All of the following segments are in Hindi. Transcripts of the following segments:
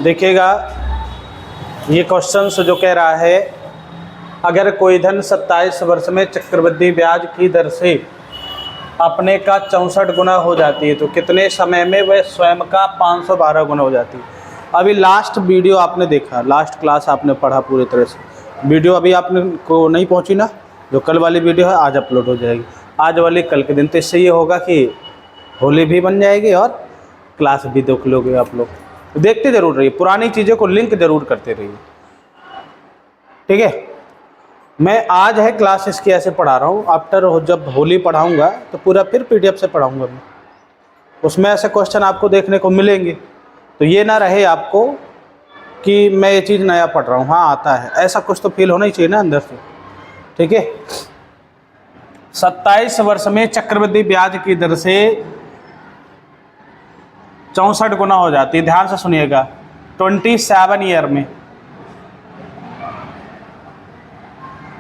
देखिएगा, ये क्वेश्चन जो कह रहा है, अगर कोई धन 27 वर्ष में चक्रवृद्धि ब्याज की दर से अपने का 64 गुना हो जाती है तो कितने समय में वह स्वयं का 512 गुना हो जाती है। अभी लास्ट वीडियो आपने देखा, लास्ट क्लास आपने पढ़ा पूरी तरह से। वीडियो अभी आपने को नहीं पहुंची ना, जो कल वाली वीडियो है आज अपलोड हो जाएगी, आज वाली कल के दिन। तो इससे ये होगा कि होली भी बन जाएगी और क्लास भी देख लोगे आप लोग। देखते ज़रूर रहिए, पुरानी चीज़ों को लिंक ज़रूर करते रहिए, ठीक है। मैं आज है क्लास इसकी ऐसे पढ़ा रहा हूँ, आफ्टर जब होली पढ़ाऊँगा तो पूरा फिर PDF से पढ़ाऊँगा मैं, उसमें ऐसे क्वेश्चन आपको देखने को मिलेंगे। तो ये ना रहे आपको कि मैं ये चीज़ नया पढ़ रहा हूँ, हाँ आता है, ऐसा कुछ तो फील होना ही चाहिए ना अंदर से, ठीक है। 27 वर्ष में चक्रवृद्धि ब्याज की दर से 64 गुना हो जाती है। ध्यान से सुनिएगा, 27 ईयर में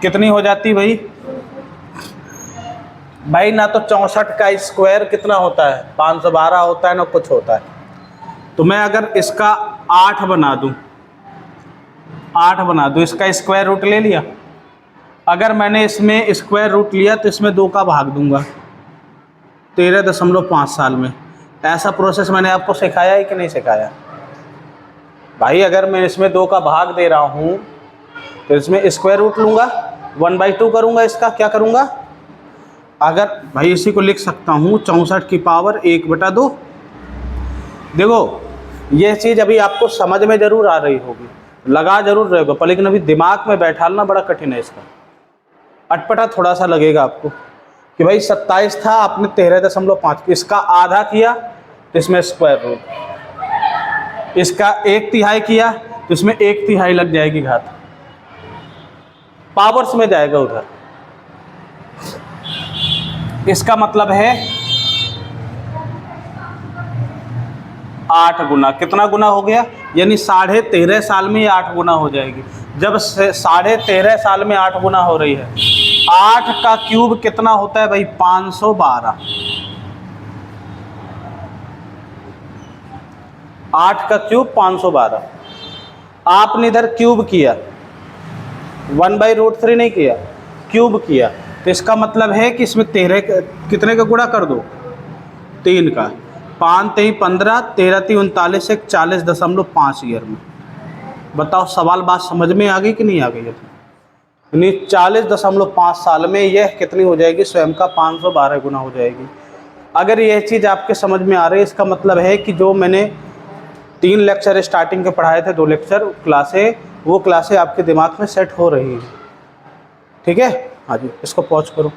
कितनी हो जाती भाई ना तो 64 का स्क्वायर कितना होता है, 512 होता है ना कुछ होता है। तो मैं अगर इसका 8 बना दूं, इसका स्क्वायर रूट ले लिया। अगर मैंने इसमें स्क्वायर रूट लिया तो इसमें 2 का भाग दूंगा 13.5 साल में। ऐसा प्रोसेस मैंने आपको सिखाया है कि नहीं सिखाया भाई? अगर मैं इसमें 2 का भाग दे रहा हूँ तो इसमें स्क्वायर रूट लूँगा, 1/2 करूँगा, इसका क्या करूँगा? अगर भाई इसी को लिख सकता हूँ 64 की पावर 1/2। देखो ये चीज़ अभी आपको समझ में ज़रूर आ रही होगी, लगा ज़रूर रहेगा पर लेकिन अभी दिमाग में बैठाना बड़ा कठिन है इसका। अटपटा थोड़ा सा लगेगा आपको कि भाई 27 था, आपने 13.5, इसका आधा किया तो इसमें स्क्वायर रूट, इसका 1/3 किया तो इसमें 1/3 लग जाएगी घात, पावर्स में जाएगा उधर। इसका मतलब है 8 गुना। कितना गुना हो गया? यानी 13.5 साल में 8 गुना हो जाएगी। जब 13.5 साल में 8 गुना हो रही है, 8 का क्यूब कितना होता है भाई? 512। 8 का क्यूब 512। आपने इधर क्यूब किया, 1/√3 नहीं किया, क्यूब किया, तो इसका मतलब है कि इसमें 13 कितने का गुणा कर दो? 3 का। 5 3 15, 13 3 39, 40.5 ईयर में। बताओ सवाल बात समझ में आ गई कि नहीं आ गई? यानी 40.5 साल में यह कितनी हो जाएगी? स्वयं का 512 गुना हो जाएगी। अगर यह चीज़ आपके समझ में आ रही है, इसका मतलब है कि जो मैंने 3 लेक्चर स्टार्टिंग के पढ़ाए थे, 2 लेक्चर क्लासें, वो क्लासें आपके दिमाग में सेट हो रही हैं, ठीक है। हाँ जी, इसको पॉज करो।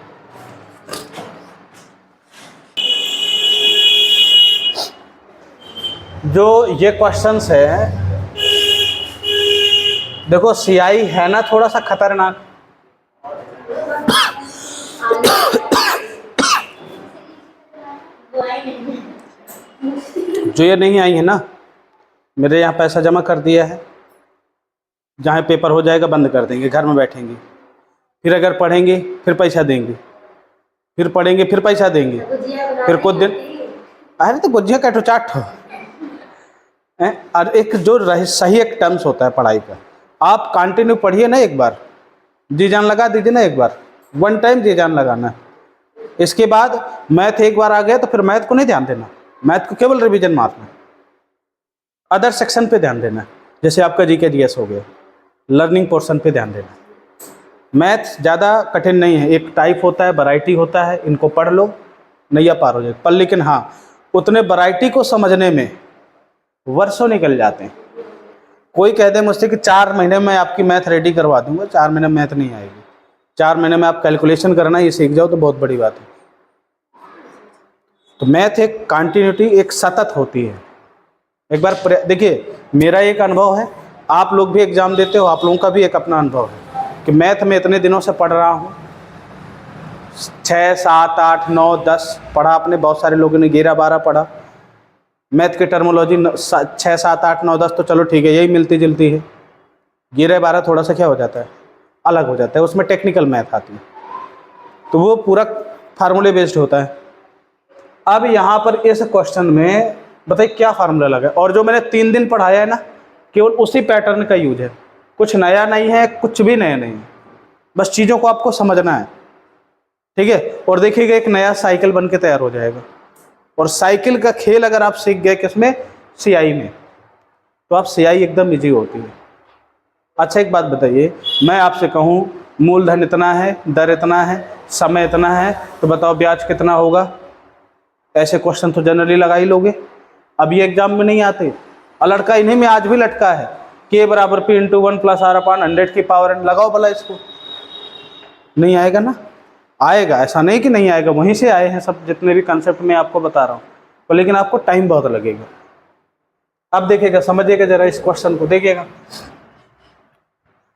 जो ये क्वेश्चंस है, देखो CI है ना थोड़ा सा खतरनाक। जो ये नहीं आई है ना, मेरे यहाँ पैसा जमा कर दिया है, जहाँ पेपर हो जाएगा बंद कर देंगे, घर में बैठेंगे, फिर अगर पढ़ेंगे फिर पैसा देंगे, फिर पढ़ेंगे फिर पैसा देंगे, फिर कुछ दिन, अरे तो गुजिया कैटो चाट हो। और एक जो सही एक टर्म्स होता है पढ़ाई का, आप कंटिन्यू पढ़िए ना, एक बार जी जान लगा दीजिए ना, एक बार 1 टाइम जी जान लगाना। इसके बाद मैथ एक बार आ गया तो फिर मैथ को नहीं ध्यान देना, मैथ को केवल रिवीजन मारना, अदर सेक्शन पे ध्यान देना। जैसे आपका GK GS हो गया, लर्निंग पोर्शन पे ध्यान देना। मैथ ज़्यादा कठिन नहीं है, एक टाइप होता है, वैरायटी होता है, इनको पढ़ लो, नैया पार हो जाए। पर लेकिन हाँ, उतने वैरायटी को समझने में वर्षों निकल जाते हैं। कोई कह दे मुझसे कि 4 महीने में आपकी मैथ रेडी करवा दूंगा, 4 महीने में मैथ नहीं आएगी। 4 महीने में आप कैलकुलेशन करना ये सीख जाओ तो बहुत बड़ी बात है। तो मैथ एक कंटिन्यूटी, एक सतत होती है। एक बार देखिए, मेरा एक अनुभव है, आप लोग भी एग्ज़ाम देते हो, आप लोगों का भी एक अपना अनुभव है कि मैथ में इतने दिनों से पढ़ रहा हूँ, 6 7 8 9 10 पढ़ा आपने, बहुत सारे लोगों ने 11 12 पढ़ा। मैथ की टर्मोलॉजी 6 7 8 9 10 तो चलो ठीक है, यही मिलती जुलती है। 11 12 थोड़ा सा क्या हो जाता है, अलग हो जाता है, उसमें टेक्निकल मैथ आती है, तो वो पूरा फार्मूले बेस्ड होता है। अब यहाँ पर इस क्वेश्चन में बताइए क्या फार्मूला लगा, और जो मैंने 3 दिन पढ़ाया है ना, केवल उसी पैटर्न का यूज है, कुछ नया नहीं है, कुछ भी नया नहीं है, बस चीज़ों को आपको समझना है, ठीक है। और देखिएगा एक नया साइकिल बन के तैयार हो जाएगा। और साइकिल का खेल अगर आप सीख गए किसमें, सीआई में, तो आप सीआई एकदम इजी होती है। अच्छा एक बात बताइए, मैं आपसे कहूँ मूलधन इतना है, दर इतना है, समय इतना है, तो बताओ ब्याज कितना होगा? ऐसे क्वेश्चन तो जनरली लगा ही लोगे। अब ये एग्जाम में नहीं आते, और लड़का इन्हीं में आज भी लटका है, K बराबर P इंटू 1 प्लस R अपान 100 की पावर n। लगाओ भला इसको, नहीं आएगा ना? आएगा, ऐसा नहीं कि नहीं आएगा, वहीं से आए हैं सब जितने भी कंसेप्ट मैं आपको बता रहा हूँ, तो लेकिन आपको टाइम बहुत लगेगा। अब देखिएगा, समझिएगा जरा इस क्वेश्चन को, देखिएगा।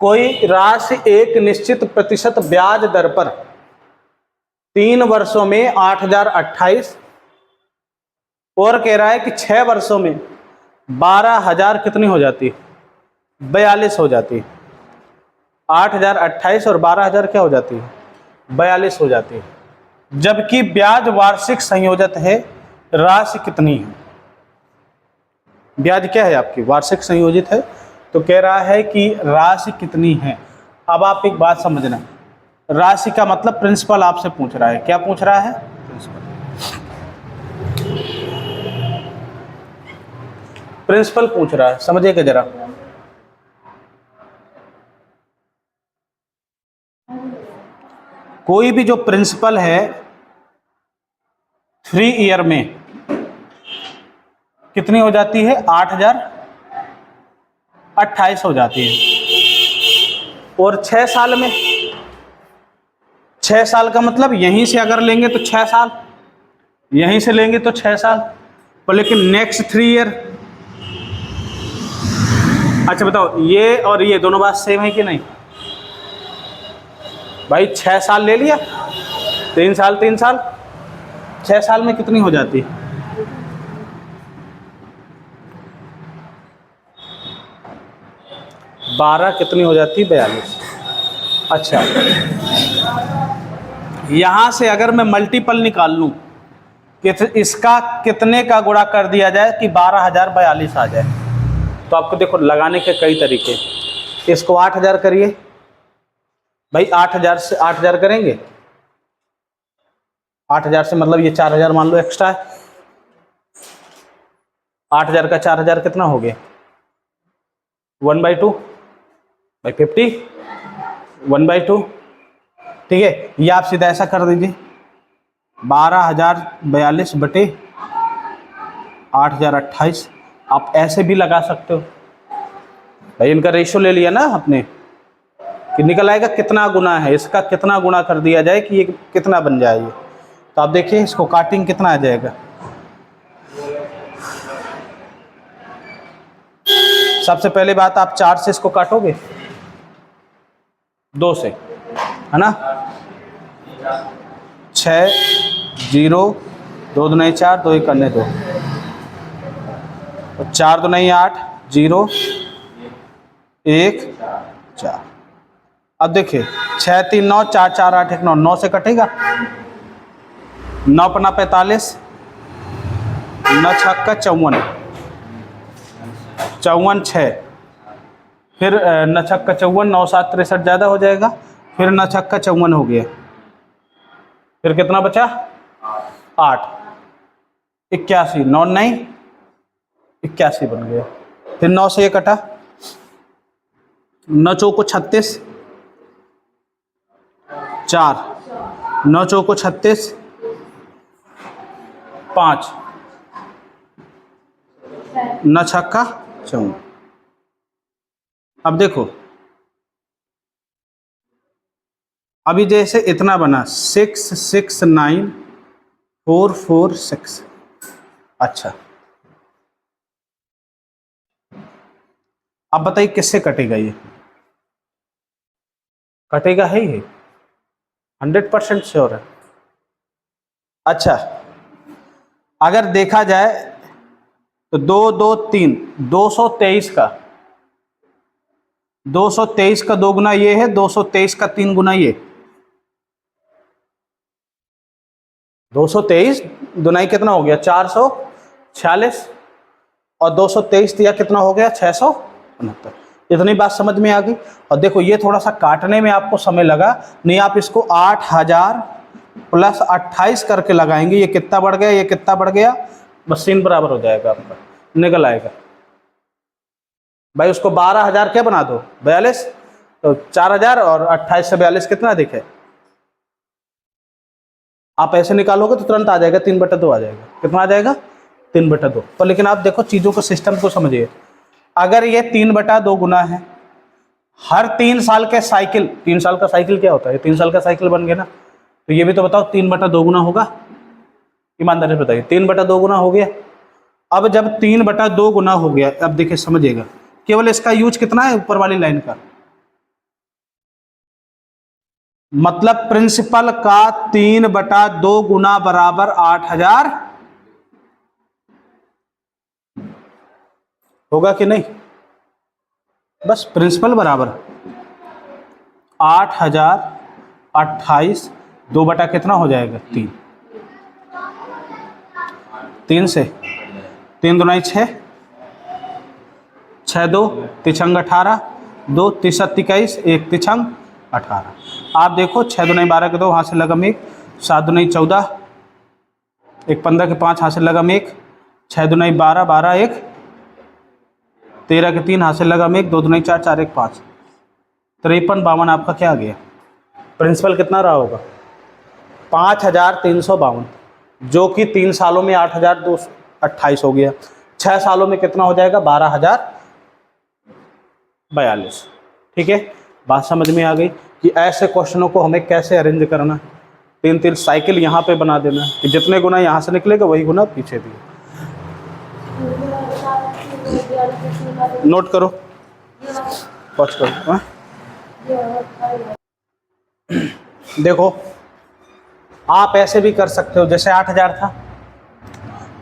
कोई राशि एक निश्चित प्रतिशत ब्याज दर पर 3 वर्षों में 8028 और कह रहा है कि 6 वर्षों में 12,000 कितनी हो जाती है? 42 हो जाती है। 8028 और 12,000 क्या हो जाती है? 42 हो जाती है। जबकि ब्याज वार्षिक संयोजित है, राशि कितनी है? ब्याज क्या है आपकी? वार्षिक संयोजित है, तो कह रहा है कि राशि कितनी है। अब आप एक बात समझना, राशि का मतलब प्रिंसिपल आपसे पूछ रहा है। क्या पूछ रहा है? प्रिंसिपल पूछ रहा है, समझिएगा जरा। कोई भी जो प्रिंसिपल है 3 ईयर में कितनी हो जाती है? 8028 हो जाती है। और 6 साल में, 6 साल का मतलब यहीं से अगर लेंगे तो 6 साल, यहीं से लेंगे तो 6 साल, तो लेकिन नेक्स्ट 3 ईयर। अच्छा बताओ, ये और ये दोनों बात सेम है कि नहीं भाई? 6 साल ले लिया, 3 साल 3 साल, 6 साल में कितनी हो जाती है? बारह कितनी हो जाती है? 42। अच्छा, यहां से अगर मैं मल्टीपल निकाल लूं कि इसका कितने का गुणा कर दिया जाए कि 12,042 आ जाए, तो आपको देखो लगाने के कई तरीके। इसको 8,000 करिए भाई, 8,000 से 8,000 करेंगे, 8,000 से मतलब ये 4,000 मान लो एक्स्ट्रा है। 8,000 का 4,000 कितना हो गया? 1/2 बाई 50, 1/2, ठीक है। ये आप सीधा ऐसा कर दीजिए, 12,042 बटे 8,028। आप ऐसे भी लगा सकते हो भाई, इनका रेशियो ले लिया ना आपने कि निकल आएगा कितना गुना है, इसका कितना गुना कर दिया जाए कि ये कितना बन जाए। ये तो आप देखिए इसको काटिंग कितना आ जाएगा। सबसे पहले बात, आप 4 से इसको काटोगे, 2 से, है ना? 6 0 2 दूनी 4, 2 1 करने 2, 4 दूनी 8 0 1 4। अब देखिए 6 3 9 4 4 8 1 9, 9 से कटेगा, 9 पन्ना 45, 9 छक्का 54, 54 6, फिर 9 छक्का 54, 9 7 63 ज़्यादा हो जाएगा, फिर 9 छक्का 54 हो गया, फिर कितना बचा? 8, 81, 9 9 81 बन गया। फिर 9 से ये कटा, 9 चौको 36, 4, 9 चौको 36, 5, 9 छक्का 54। अब देखो, अभी जैसे इतना बना 6 6 9 4 4 6। अच्छा, अब बताइए किससे कटेगा? ये कटेगा है ही, 100% श्योर है। अच्छा, अगर देखा जाए तो 2 2 3 223 का 223 का 2 गुना ये है, 223 का 3 गुना ये। 223 दुनाई कितना हो गया? 446, और 223 दिया कितना हो गया? 600। 69। इतनी बात समझ में आ गई। और देखो ये थोड़ा सा काटने में आपको समय लगा, नहीं आप इसको 8000 प्लस 28 करके लगाएंगे, ये कितना बढ़ गया, ये कितना बढ़ गया, बस सीन बराबर हो जाएगा आपका, निकल आएगा भाई। उसको 12000 क्या बना दो, 42, तो 4000 और 28 से 42 कितना दिखे, आप ऐसे निकालोगे तो तुरंत आ जाएगा 3/2 आ जाएगा। कितना आ जाएगा, 3/2। तो लेकिन आप देखो चीज़ों को, सिस्टम को समझिए। अगर ये 3/2 गुना है, हर 3 साल के साइकिल, 3 साल का साइकिल क्या होता है, 3 साल का साइकिल बन गया ना, तो ये भी तो बताओ 3/2 गुना होगा, ईमानदारी से बताइए, 3/2 गुना हो गया। अब जब 3/2 गुना हो गया, अब देखिए समझिएगा, केवल इसका यूज कितना है, ऊपर वाली लाइन का, मतलब प्रिंसिपल का 3/2 गुना बराबर 8000 होगा कि नहीं, बस प्रिंसिपल बराबर 8028, 2 बटा कितना हो जाएगा, 3, 3 से 3 दूना 6, 6 2 तिछंग 18, 2 तिसा 21, 1 तिछंग 18। आप देखो 6 दूना 12 के 2 हाथ से लगम 1, 7 दूना 14, 1 15 के 5 हाथ से लगम 1, 6 दूना 12, 12 1, 13 के 3 हाथ से लगम 1, 2 दूना 4, 4 1 5, 53 52 आपका क्या आ गया, प्रिंसिपल कितना रहा होगा, 5352, जो कि 3 सालों में 8228 हो गया, 6 सालों में कितना हो जाएगा, 12042। ठीक है, बात समझ में आ गई कि ऐसे क्वेश्चनों को हमें कैसे अरेंज करना। 3 साइकिल यहाँ पे बना देना कि जितने गुना यहाँ से निकलेगा वही गुना पीछे भी। नोट करो, पॉज करो। हाँ? देखो आप ऐसे भी कर सकते हो, जैसे 8000 था,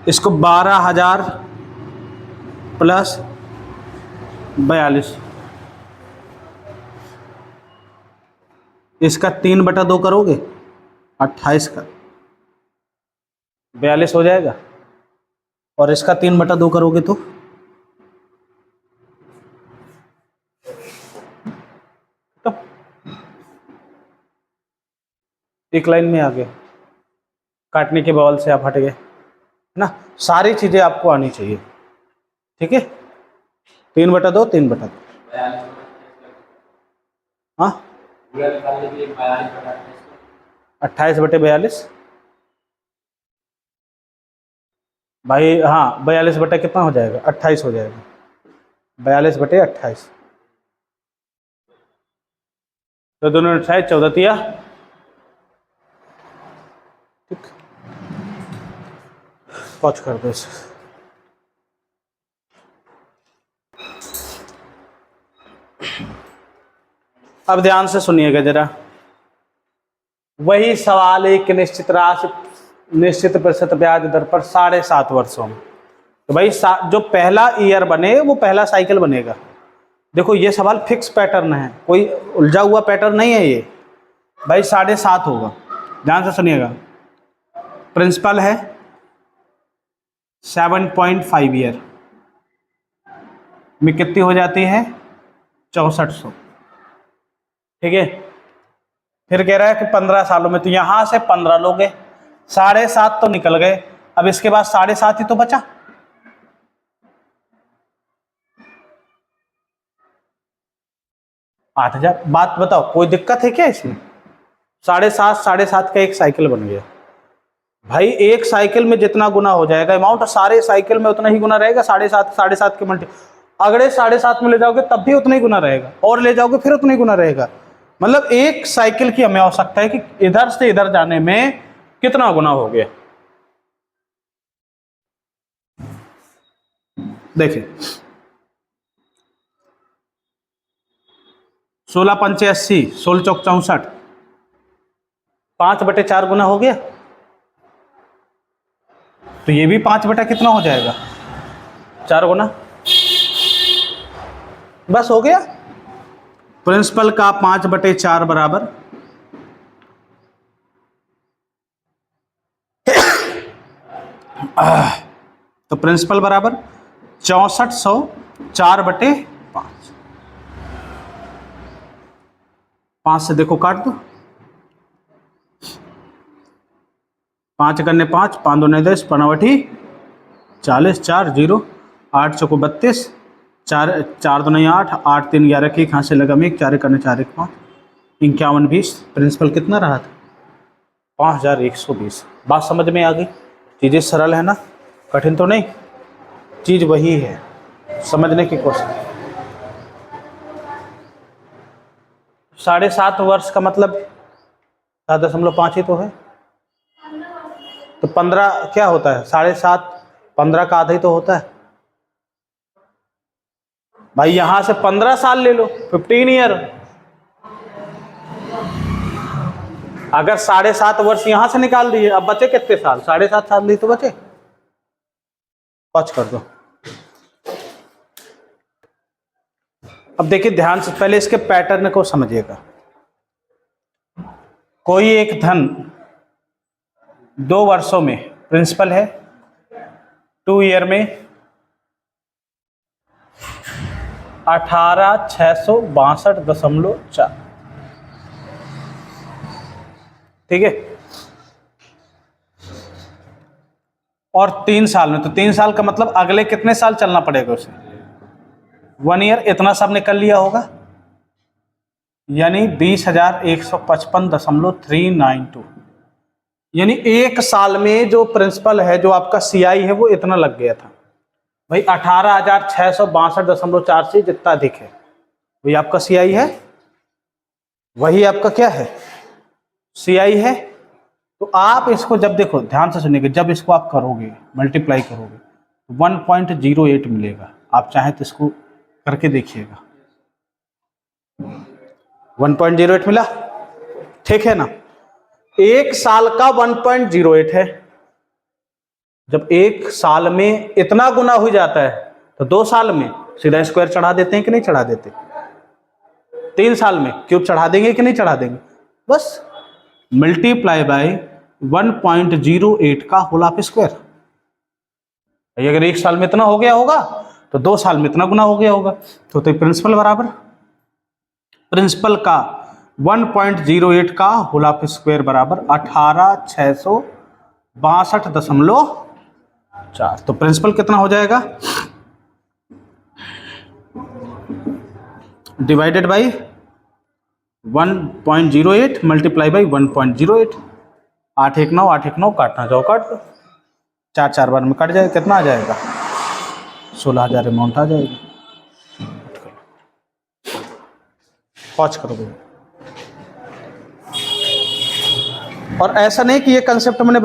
इसको 12000 प्लस 42, इसका 3/2 करोगे, 28 का 42 हो जाएगा, और इसका 3/2 करोगे तो एक लाइन में आ गए, काटने के बवाल से आप हट गए, है ना। सारी चीजें आपको आनी चाहिए, ठीक है। 3/2, 3/2, हाँ 28/42 भाई, हाँ 42 बटे कितना हो जाएगा, 28 हो जाएगा, 42/28, तो दोनों 28, 14 तिया, ठीक, पॉज कर दो इसे। अब ध्यान से सुनिएगा जरा, वही सवाल एक निश्चित राशि, निश्चित प्रतिशत ब्याज दर पर 7.5 वर्षों में, तो भाई जो पहला ईयर बने वो पहला साइकिल बनेगा। देखो ये सवाल फिक्स पैटर्न है, कोई उलझा हुआ पैटर्न नहीं है ये भाई, 7.5 होगा। ध्यान से सुनिएगा, प्रिंसिपल है 7.5 ईयर में कितनी हो जाती है, 6400, ठीक है। फिर कह रहा है कि 15 सालों में, तो यहां से 15 लोगे, 7.5 तो निकल गए, अब इसके बाद 7.5 ही तो बचा, आठ हजार। बात बताओ कोई दिक्कत है क्या इसमें, 7.5 का एक साइकिल बन गया भाई, एक साइकिल में जितना गुना हो जाएगा अमाउंट, सारे साइकिल में उतना ही गुना रहेगा, 7.5 के मल्टी, अगले 7.5 में ले जाओगे तब भी उतना ही गुना रहेगा, और ले जाओगे फिर उतना ही गुना रहेगा, मतलब एक साइकिल की हमें आवश्यकता है कि इधर से इधर जाने में कितना गुना हो गया। देखिए 16 पंचे 80, 16 चौक 64, 5/4 गुना हो गया, तो ये भी 5 बटा कितना हो जाएगा, 4 गुना, बस हो गया। प्रिंसिपल का 5/4 बराबर तो प्रिंसिपल बराबर 6400 4/5, 5 से देखो काट दो, 5 करने 5, 5 दूने 10, पनवटी 40, 4 0, 8 चौको 32, 4 दूने 8, 8 3 11 की कहाँ से लगा 1, 4 करने 4 1 5, 51 20। प्रिंसिपल कितना रहा था? 5120। बात समझ में आ गई? चीज़ें सरल है ना, कठिन तो नहीं, चीज़ वही है, समझने की कोशिश। 7.5 वर्ष का मतलब 7.5 ही तो है, तो 15 क्या होता है? 7.5 15 का आधा ही तो होता है भाई। यहां से 15 साल ले लो, 15 ईयर। अगर 7.5 वर्ष यहां से निकाल दिए, अब बचे कितने साल? 7.5 साल लिए तो बचे। पॉज कर दो। अब देखिए ध्यान से, पहले इसके पैटर्न को समझिएगा। कोई एक धन 2 वर्षों में प्रिंसिपल है, 2 ईयर में 18,662.4, ठीक है। और 3 साल में, तो 3 साल का मतलब अगले कितने साल चलना पड़ेगा उसे? 1 ईयर। इतना सब निकल लिया होगा, यानी 20,155.392। यानी 1 साल में जो प्रिंसिपल है, जो आपका सीआई है, वो इतना लग गया था भाई। 18,662.4 से जितना अधिक है वही आपका सीआई है, वही आपका क्या है? सीआई है। तो आप इसको जब देखो, ध्यान से सुनिएगा, जब इसको आप करोगे, मल्टीप्लाई करोगे, 1.08 मिलेगा। आप चाहें तो इसको करके देखिएगा। 1.08 मिला, ठीक है ना। 1 साल का 1.08 है। जब 1 साल में इतना गुना हो जाता है, तो 2 साल में सीधा स्क्वायर चढ़ा देते हैं कि नहीं चढ़ा देते? 3 साल में क्यूब चढ़ा देंगे कि नहीं चढ़ा देंगे? बस मल्टीप्लाई बाय 1.08 का होल ऑफ स्क्वायर। अगर 1 साल में इतना हो गया होगा, तो 2 साल में इतना गुना हो गया होगा। तो प्रिंसिपल बराबर प्रिंसिपल का 1.08 का होल ऑफ स्क्वायर बराबर 18,662.4। तो प्रिंसिपल कितना हो जाएगा? Divided by 1.08 multiply by 1.08। 8 1 9, 8 1 9, काटना जाओ काट दो, 4 4 बार में कट जाएगा। कितना आ जाएगा? 16,000 अमाउंट आ जाएगा। पॉज करोगे। और ऐसा नहीं कि ये कंसेप्ट मैंने